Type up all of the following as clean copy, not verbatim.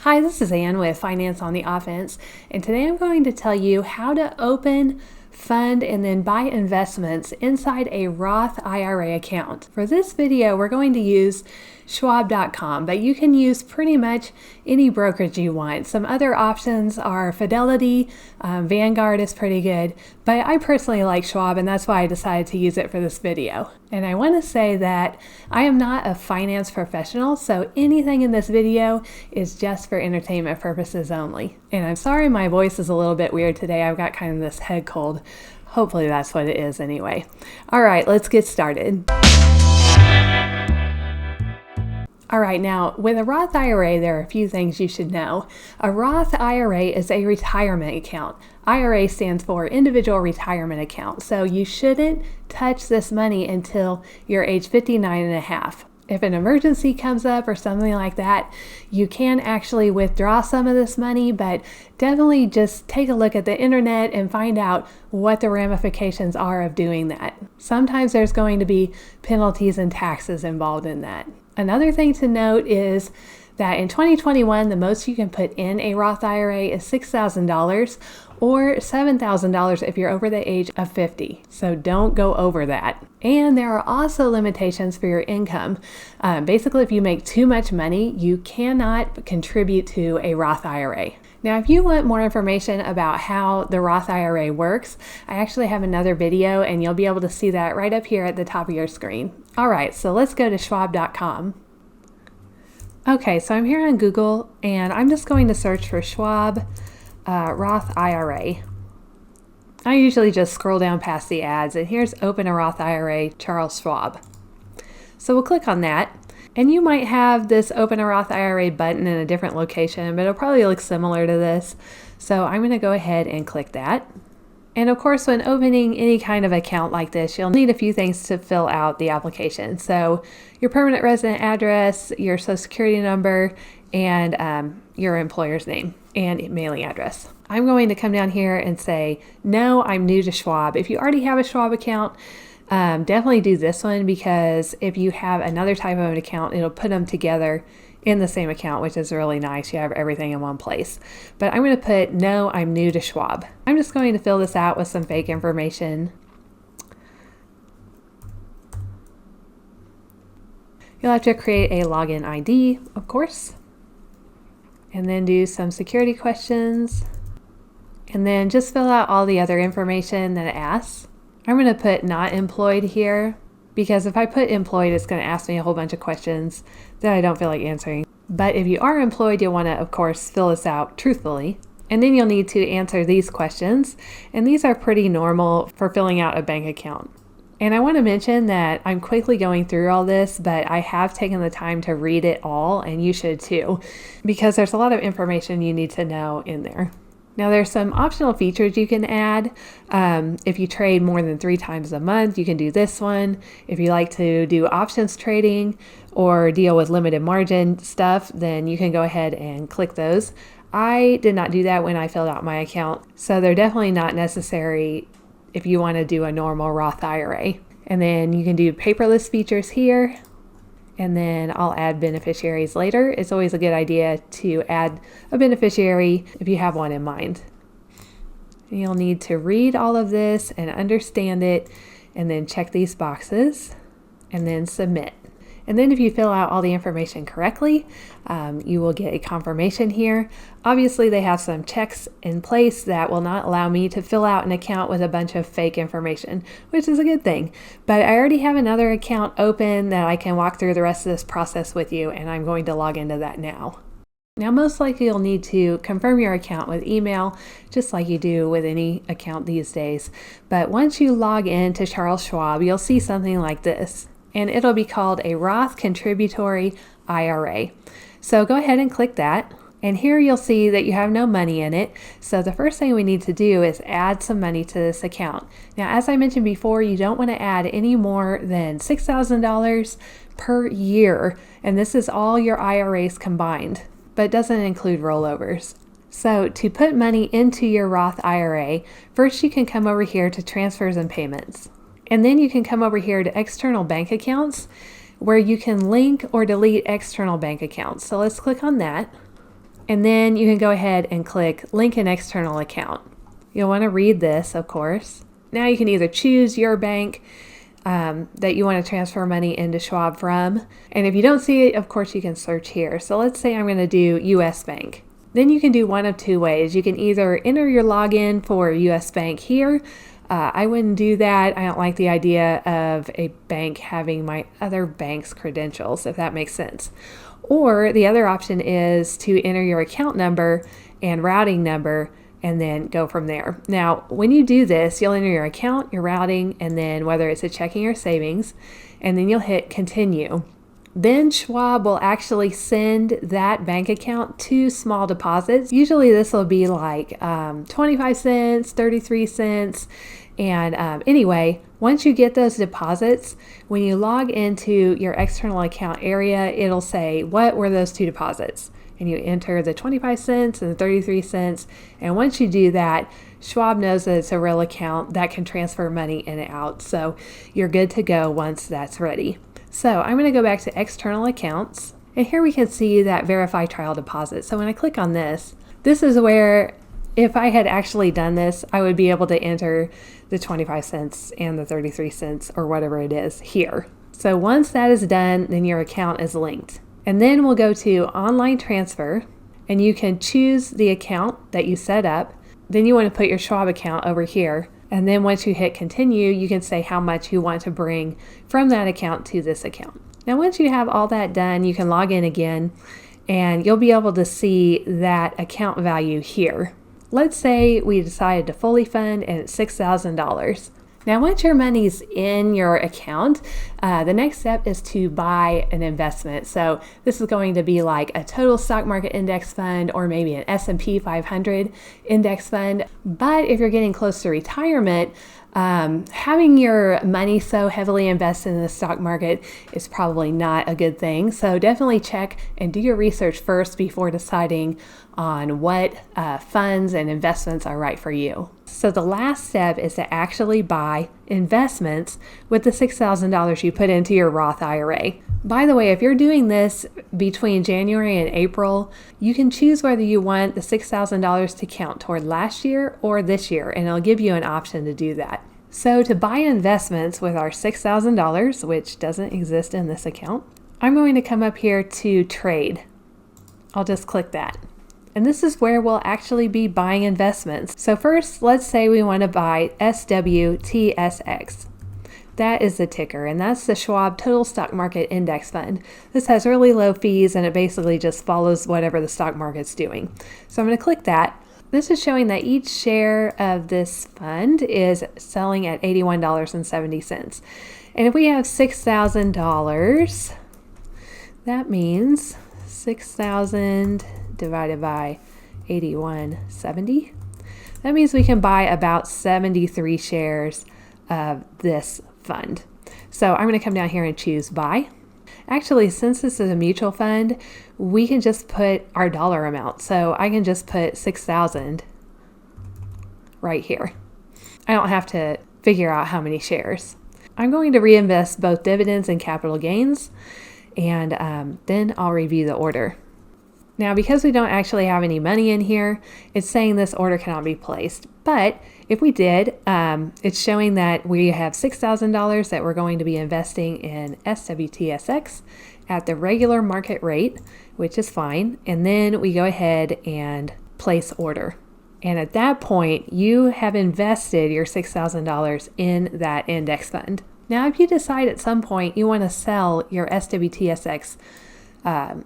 Hi, this is Ann with Finance on the Offense, and today I'm going to tell you how to open, fund, and then buy investments inside a Roth IRA account. For this video, we're going to use Schwab.com, but you can use pretty much any brokerage you want. Some other options are Fidelity, Vanguard is pretty good, but I personally like Schwab, and that's why I decided to use it for this video. And I want to say that I am not a finance professional, so anything in this video is just for entertainment purposes only. And I'm sorry my voice is a little bit weird today. I've got kind of this head cold. Hopefully that's what it is anyway. All right, let's get started. All right, now with a Roth IRA, there are a few things you should know. A Roth IRA is a retirement account. IRA stands for Individual Retirement Account, so you shouldn't touch this money until you're age 59 and a half. If an emergency comes up or something like that, you can actually withdraw some of this money, but definitely just take a look at the internet and find out what the ramifications are of doing that. Sometimes there's going to be penalties and taxes involved in that. Another thing to note is that in 2021, the most you can put in a Roth IRA is $6,000 or $7,000 if you're over the age of 50. So don't go over that. And there are also limitations for your income. Basically, if you make too much money, you cannot contribute to a Roth IRA. Now, if you want more information about how the Roth IRA works, I actually have another video and you'll be able to see that right up here at the top of your screen. All right, so let's go to Schwab.com. Okay, so I'm here on Google and I'm just going to search for Schwab Roth IRA. I usually just scroll down past the ads and here's Open a Roth IRA, Charles Schwab. So we'll click on that. And you might have this Open a Roth IRA button in a different location, but it'll probably look similar to this. So I'm going to go ahead and click that. And of course, when opening any kind of account like this, you'll need a few things to fill out the application. So your permanent resident address, your social security number, and your employer's name and mailing address. I'm going to come down here and say, no, I'm new to Schwab. If you already have a Schwab account, definitely do this one, because if you have another type of an account, it'll put them together in the same account, which is really nice. You have everything in one place. But I'm going to put, no, I'm new to Schwab. I'm just going to fill this out with some fake information. You'll have to create a login ID, of course, and then do some security questions, and then just fill out all the other information that it asks. I'm going to put not employed here, because if I put employed, it's going to ask me a whole bunch of questions that I don't feel like answering. But if you are employed, you'll want to, of course, fill this out truthfully. And then you'll need to answer these questions. And these are pretty normal for filling out a bank account. And I want to mention that I'm quickly going through all this, but I have taken the time to read it all, and you should too, because there's a lot of information you need to know in there. Now there's some optional features you can add. If you trade more than 3 times a month, you can do this one. If you like to do options trading or deal with limited margin stuff, then you can go ahead and click those. I did not do that when I filled out my account, so they're definitely not necessary if you want to do a normal Roth IRA. And then you can do paperless features here. And then I'll add beneficiaries later. It's always a good idea to add a beneficiary if you have one in mind. And you'll need to read all of this and understand it, and then check these boxes and then submit. And then if you fill out all the information correctly, you will get a confirmation here. Obviously, they have some checks in place that will not allow me to fill out an account with a bunch of fake information, which is a good thing. But I already have another account open that I can walk through the rest of this process with you, and I'm going to log into that now. Now, most likely you'll need to confirm your account with email, just like you do with any account these days. But once you log in to Charles Schwab, you'll see something like this, and it'll be called a Roth Contributory IRA. So go ahead and click that. And here you'll see that you have no money in it. So the first thing we need to do is add some money to this account. Now, as I mentioned before, you don't want to add any more than $6,000 per year. And this is all your IRAs combined, but it doesn't include rollovers. So to put money into your Roth IRA, first you can come over here to transfers and payments. And then you can come over here to external bank accounts, where you can link or delete external bank accounts. So let's click on that. And then you can go ahead and click Link an External Account. You'll want to read this, of course. Now you can either choose your bank that you want to transfer money into Schwab from. And if you don't see it, of course, you can search here. So let's say I'm going to do US Bank. Then you can do one of two ways. You can either enter your login for US Bank here. I wouldn't do that. I don't like the idea of a bank having my other bank's credentials, if that makes sense. Or the other option is to enter your account number and routing number and then go from there. Now, when you do this, you'll enter your account, your routing, and then whether it's a checking or savings, and then you'll hit continue. Then Schwab will actually send that bank account to small deposits. Usually this will be like 25 cents, 33 cents. And anyway, once you get those deposits, when you log into your external account area, it'll say, what were those two deposits? And you enter the 25 cents and the 33 cents. And once you do that, Schwab knows that it's a real account that can transfer money in and out. So you're good to go once that's ready. So I'm going to go back to external accounts. And here we can see that verify trial deposit. So when I click on this, this is where if I had actually done this, I would be able to enter the 25 cents and the 33 cents or whatever it is here. So once that is done, then your account is linked. And then we'll go to online transfer and you can choose the account that you set up. Then you want to put your Schwab account over here. And then once you hit continue, you can say how much you want to bring from that account to this account. Now, once you have all that done, you can log in again and you'll be able to see that account value here. Let's say we decided to fully fund and it's $6,000. Now, once your money's in your account, the next step is to buy an investment. So this is going to be like a total stock market index fund or maybe an S&P 500 index fund. But if you're getting close to retirement, having your money so heavily invested in the stock market is probably not a good thing. So definitely check and do your research first before deciding on what funds and investments are right for you. So the last step is to actually buy investments with the $6,000 you put into your Roth IRA. By the way, if you're doing this between January and April, you can choose whether you want the $6,000 to count toward last year or this year, and it'll give you an option to do that. So to buy investments with our $6,000, which doesn't exist in this account, I'm going to come up here to trade. I'll just click that. And this is where we'll actually be buying investments. So first, let's say we want to buy SWTSX. That is the ticker, and that's the Schwab Total Stock Market Index Fund. This has really low fees, and it basically just follows whatever the stock market's doing. So I'm going to click that. This is showing that each share of this fund is selling at $81.70. And if we have $6,000, that means 6,000 divided by 81.70. That means we can buy about 73 shares of this fund. So I'm going to come down here and choose buy. Actually, since this is a mutual fund, we can just put our dollar amount. So I can just put 6,000 right here. I don't have to figure out how many shares. I'm going to reinvest both dividends and capital gains, and then I'll review the order. Now, because we don't actually have any money in here, it's saying this order cannot be placed. But if we did, it's showing that we have $6,000 that we're going to be investing in SWTSX at the regular market rate, which is fine. And then we go ahead and place order. And at that point, you have invested your $6,000 in that index fund. Now, if you decide at some point you want to sell your SWTSX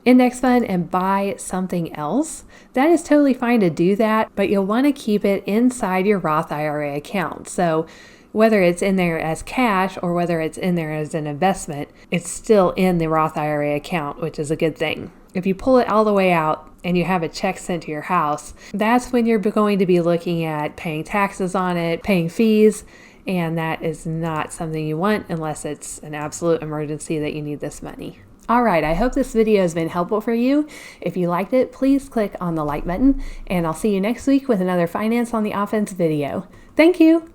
index fund and buy something else, that is totally fine to do that, but you'll want to keep it inside your Roth IRA account. So whether it's in there as cash or whether it's in there as an investment, it's still in the Roth IRA account, which is a good thing. If you pull it all the way out and you have a check sent to your house, that's when you're going to be looking at paying taxes on it, paying fees, and that is not something you want unless it's an absolute emergency that you need this money. All right, I hope this video has been helpful for you. If you liked it, please click on the like button, and I'll see you next week with another Finance on the Offense video. Thank you.